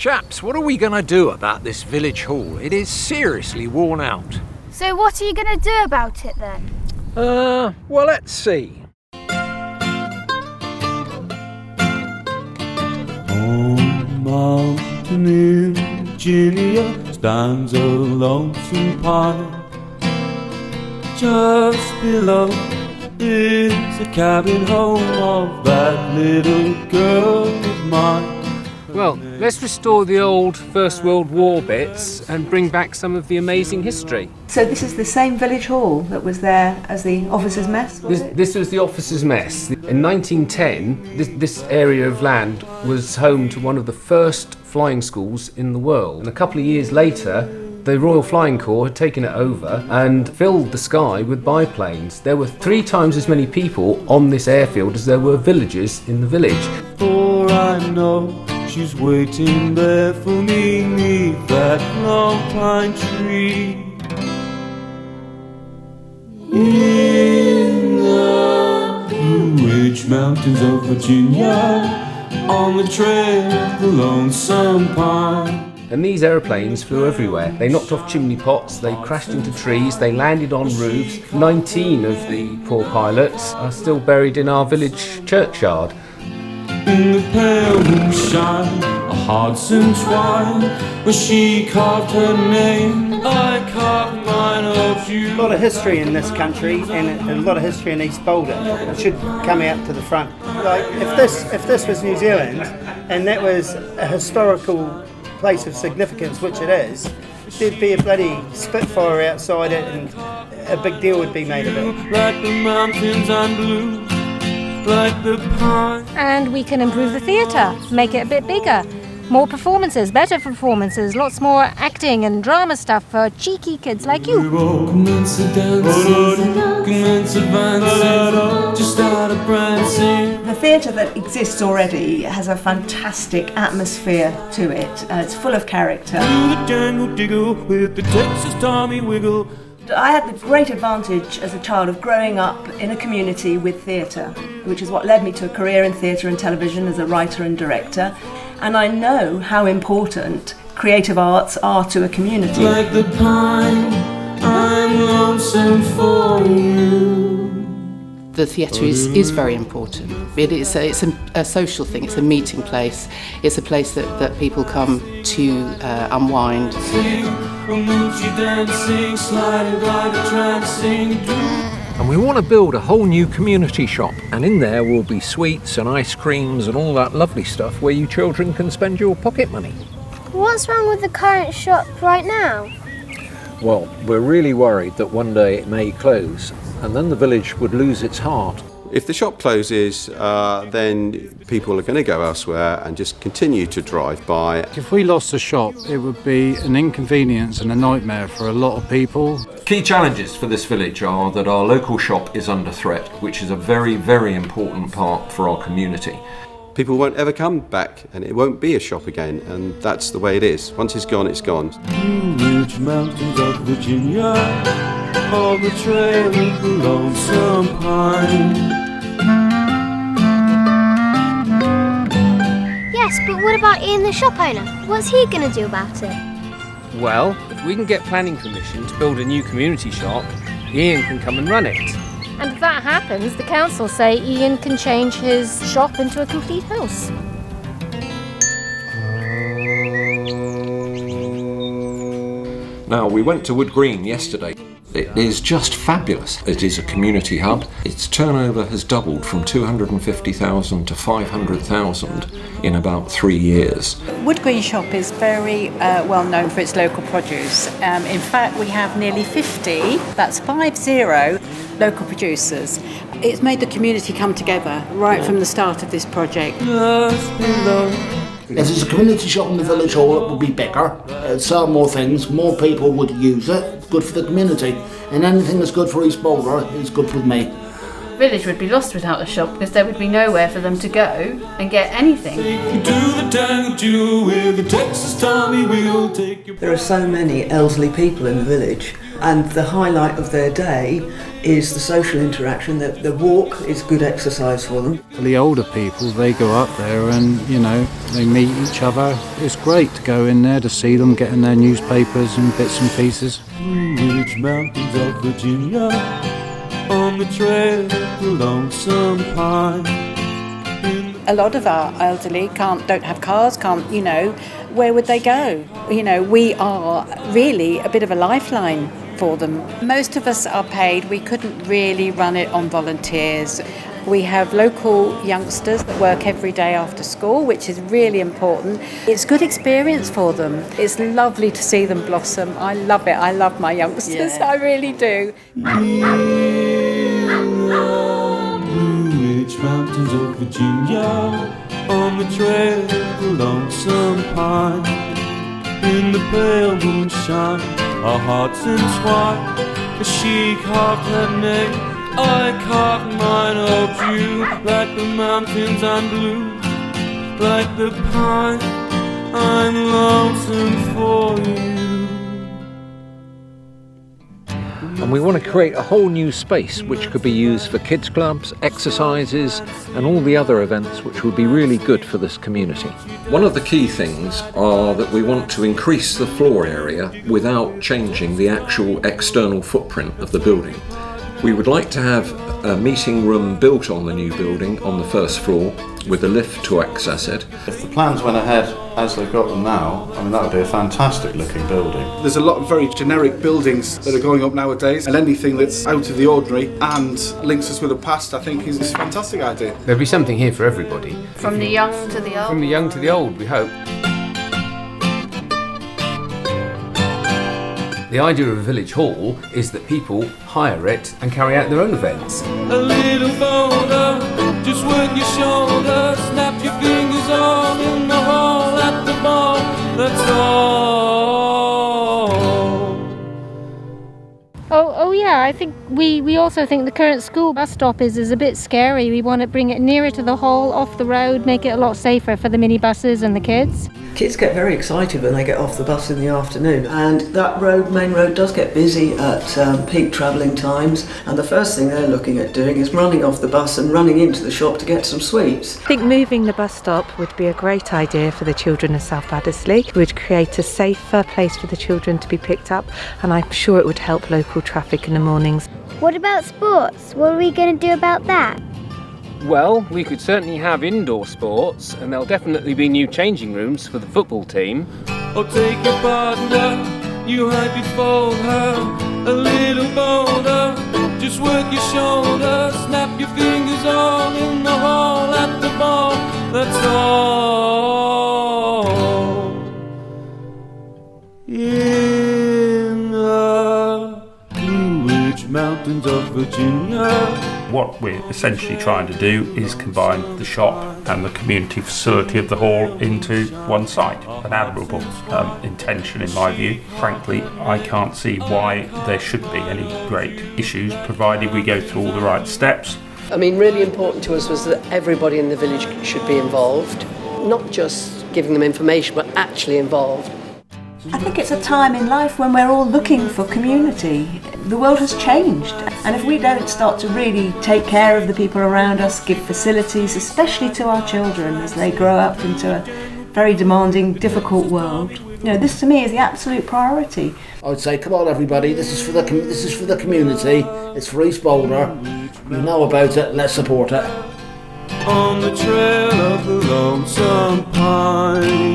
Chaps, what are we going to do about this village hall? It is seriously worn out. So what are you going to do about it then? Well, let's see. On mountain in Virginia stands a lonesome pine. Just below is a cabin home of that little girl of mine. Well, let's restore the old First World War bits and bring back some of the amazing history. So this is the same village hall that was there as the officers' mess? This was the officers' mess. In 1910, this area of land was home to one of the first flying schools in the world. And a couple of years later, the Royal Flying Corps had taken it over and filled the sky with biplanes. There were 3 times as many people on this airfield as there were villagers in the village. For I know she's waiting there for me 'neath that long pine tree. In the Blue Ridge Mountains of Virginia, on the trail of the lonesome pine. And these aeroplanes flew everywhere. They knocked off chimney pots, they crashed into trees, they landed on roofs. 19 of the poor pilots are still buried in our village churchyard. In the pale moonshine, a Hudson twine, where she carved her name, I carved mine of you. A lot of history in this country, and a lot of history in East Boldre. It should come out to the front. Like if this was New Zealand, and that was a historical place of significance, which it is, there'd be a bloody Spitfire outside it, and a big deal would be made of it. Like the mountains I'm blue, like the pine. And we can improve the theatre, make it a bit bigger. More performances, better performances, lots more acting and drama stuff for cheeky kids like you. We will commence a dancing, commence advancing, just out of prancing. The theatre that exists already has a fantastic atmosphere to it. It's full of character. Do the jangle diggle with the Texas Tommy wiggle. I had the great advantage as a child of growing up in a community with theatre, which is what led me to a career in theatre and television as a writer and director. And I know how important creative arts are to a community. Like the pine, I'm lonesome for you. The theatre is very important. It's a social thing, it's a meeting place, it's a place that people come to unwind. And we want to build a whole new community shop, and in there will be sweets and ice creams and all that lovely stuff where you children can spend your pocket money. What's wrong with the current shop right now? Well, we're really worried that one day it may close, and then the village would lose its heart. If the shop closes, then people are going to go elsewhere and just continue to drive by. If we lost the shop, it would be an inconvenience and a nightmare for a lot of people. Key challenges for this village are that our local shop is under threat, which is a very, very important part for our community. People won't ever come back, and it won't be a shop again, and that's the way it is. Once it's gone, it's gone. Blue Ridge Mountains of Virginia, on the trail of the lonesome pine. Yes, but what about Ian the shop owner? What's he going to do about it? Well, if we can get planning permission to build a new community shop, Ian can come and run it. And if that happens, the council say Ian can change his shop into a complete house. Now, we went to Wood Green yesterday. It is just fabulous. It is a community hub. Its turnover has doubled from 250,000 to 500,000 in about 3 years. Wood Green Shop is very well known for its local produce. In fact, we have nearly 50, that's 50 local producers. It's made the community come together right from the start of this project. Just below. If there's a community shop in the village hall, it would be bigger, it'd sell more things, more people would use it, good for the community. And anything that's good for East Boldre is good for me. The village would be lost without the shop because there would be nowhere for them to go and get anything. There are so many elderly people in the village, and the highlight of their day is the social interaction. The walk is good exercise for them. For the older people, they go up there and, they meet each other. It's great to go in there to see them getting their newspapers and bits and pieces. Blue Ridge Mountains of Virginia, on the trail of the Lonesome Pine. A lot of our elderly don't have cars, where would they go? We are really a bit of a lifeline for them. Most of us are paid. We couldn't really run it on volunteers. We have local youngsters that work every day after school, which is really important. It's good experience for them. It's lovely to see them blossom. I love it. I love my youngsters. Yeah. I really do. Mountains of Virginia, on the trail of the Lonesome Pine. In the pale moonshine, our hearts entwined. As she carved her name, I carved mine of you. Like the mountains I'm blue, like the pine, I'm lonesome for you. And we want to create a whole new space which could be used for kids clubs, exercises and all the other events which would be really good for this community. One of the key things are that we want to increase the floor area without changing the actual external footprint of the building. We would like to have a meeting room built on the new building on the first floor with a lift to access it. If the plans went ahead as they've got them now, that would be a fantastic looking building. There's a lot of very generic buildings that are going up nowadays, and anything that's out of the ordinary and links us with the past, I think, is a fantastic idea. There'll be something here for everybody. From the young to the old. From the young to the old, we hope. The idea of a village hall is that people hire it and carry out their own events. A little bolder, just work your shoulders, snap your fingers on in the hall at the bar, that's all. Oh yeah, I think we also think the current school bus stop is a bit scary. We want to bring it nearer to the hall, off the road, make it a lot safer for the minibuses and the kids. Kids get very excited when they get off the bus in the afternoon, and that main road does get busy at peak travelling times, and the first thing they're looking at doing is running off the bus and running into the shop to get some sweets. I think moving the bus stop would be a great idea for the children of South Baddesley. It would create a safer place for the children to be picked up, and I'm sure it would help local traffic in the mornings. What about sports? What are we going to do about that? Well, we could certainly have indoor sports, and there'll definitely be new changing rooms for the football team. Oh, take your partner, you hide before her, a little bolder, just work your shoulders, snap your fingers on in the hall at the bar, that's all. In the Blue Ridge Mountains of Virginia. What we're essentially trying to do is combine the shop and the community facility of the hall into one site. An admirable intention in my view. Frankly, I can't see why there should be any great issues, provided we go through all the right steps. Really important to us was that everybody in the village should be involved, not just giving them information, but actually involved. I think it's a time in life when we're all looking for community. The world has changed, and if we don't start to really take care of the people around us, give facilities, especially to our children as they grow up into a very demanding, difficult world, this to me is the absolute priority. I'd say, come on everybody, this is for the community, it's for East Boldre, you know about it, let's support it. On the trail of the Lonesome Pine.